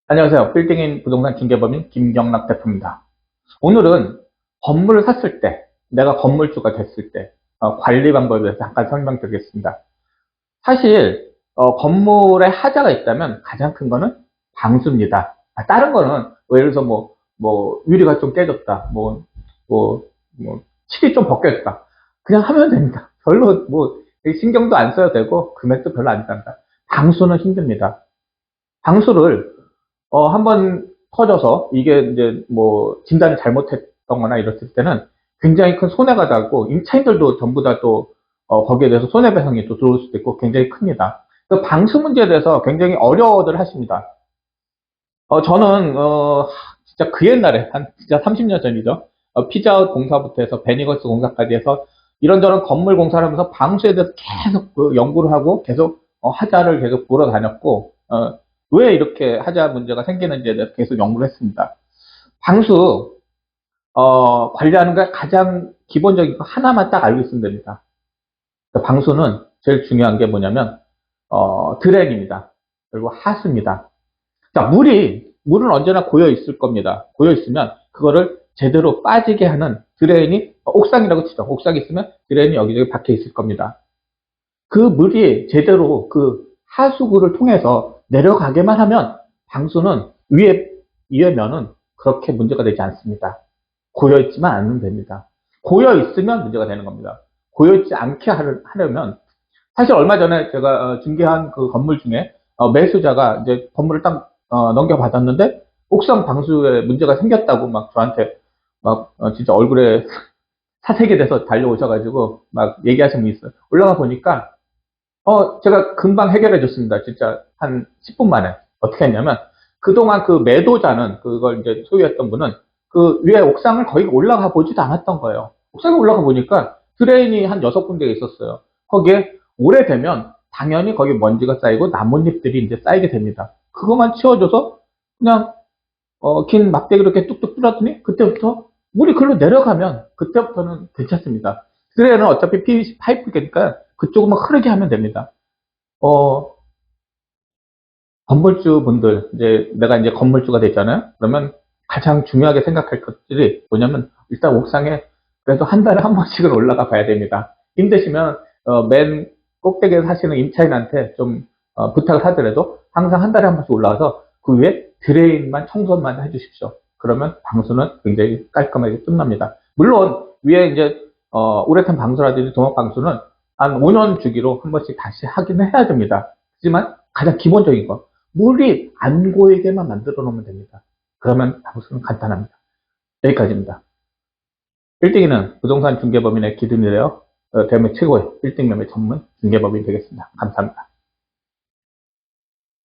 안녕하세요. 빌딩인 부동산 중개법인 김경락 대표입니다. 오늘은 건물을 샀을 때, 내가 건물주가 됐을 때 관리 방법에 대해서 잠깐 설명드리겠습니다. 사실 건물에 하자가 있다면 가장 큰 거는 방수입니다. 다른 거는 예를 들어서 유리가 좀 깨졌다, 뭐, 칠이 좀 벗겨졌다, 그냥 하면 됩니다. 별로 신경도 안 써야 되고 금액도 별로 안 든다. 방수는 힘듭니다. 방수를 한번 터져서 이게 이제 진단을 잘못했던 거나 이랬을 때는 굉장히 큰 손해가 나고 임차인들도 전부 다 또 거기에 대해서 손해배상이 또 들어올 수도 있고 굉장히 큽니다. 그 방수 문제에 대해서 굉장히 어려워들 하십니다. 저는 진짜 그 옛날에 한 진짜 30년 전이죠. 피자헛 공사부터 해서 베니거스 공사까지 해서 이런저런 건물 공사를 하면서 방수에 대해서 계속 연구를 하고 계속 하자를 계속 보러 다녔고 왜 이렇게 하자 문제가 생기는지에 대해서 계속 연구를 했습니다. 방수 관리하는 게 가장 기본적인 거 하나만 딱 알고 있으면 됩니다. 방수는 제일 중요한 게 뭐냐면 드레인입니다. 그리고 하수입니다. 자, 물은 언제나 고여 있을 겁니다. 고여 있으면 그거를 제대로 빠지게 하는 드레인이 옥상이라고 치죠. 옥상이 있으면 드레인이 여기저기 박혀 있을 겁니다. 그 물이 제대로 그 하수구를 통해서 내려가게만 하면 방수는 위에 면은 그렇게 문제가 되지 않습니다. 고여있지만 않으면 됩니다. 고여있으면 문제가 되는 겁니다. 고여있지 않게 하려면 사실 얼마 전에 제가 중개한 그 건물 중에 매수자가 이제 건물을 딱 넘겨받았는데 옥상 방수에 문제가 생겼다고 막 저한테 막 진짜 얼굴에 사색이 돼서 달려오셔가지고 막 얘기하신 분이 있어요. 올라가 보니까 제가 금방 해결해 줬습니다. 진짜 한 10분 만에. 어떻게 했냐면, 그동안 그 매도자는, 그걸 이제 소유했던 분은 그 위에 옥상을 거의 올라가 보지도 않았던 거예요. 옥상에 올라가 보니까 드레인이 한 6군데가 있었어요. 거기에 오래되면 당연히 거기 먼지가 쌓이고 나뭇잎들이 이제 쌓이게 됩니다. 그것만 치워줘서 그냥, 긴 막대기로 이렇게 뚝뚝 뚫었더니 그때부터 물이 글로 내려가면 그때부터는 괜찮습니다. 드레인은 어차피 PVC 파이프니까 그쪽으로만 흐르게 하면 됩니다. 어, 건물주 분들, 이제 내가 이제 건물주가 됐잖아요? 그러면 가장 중요하게 생각할 것들이 뭐냐면, 일단 옥상에 그래도 한 달에 한 번씩은 올라가 봐야 됩니다. 힘드시면, 맨 꼭대기에 사시는 임차인한테 좀, 부탁을 하더라도 항상 한 달에 한 번씩 올라가서 그 위에 드레인만 청소만 해주십시오. 그러면 방수는 굉장히 깔끔하게 끝납니다. 물론, 위에 이제, 우레탄 방수라든지 도막 방수는 한 5년 주기로 한 번씩 다시 하기는 해야 됩니다. 하지만 가장 기본적인 거, 물이 안 고이게만 만들어 놓으면 됩니다. 그러면 방수는 간단합니다. 여기까지입니다. 1등이는 부동산 중개법인의 기준이 되어 대한민국 최고의 1등 매매 전문 중개법인이 되겠습니다. 감사합니다.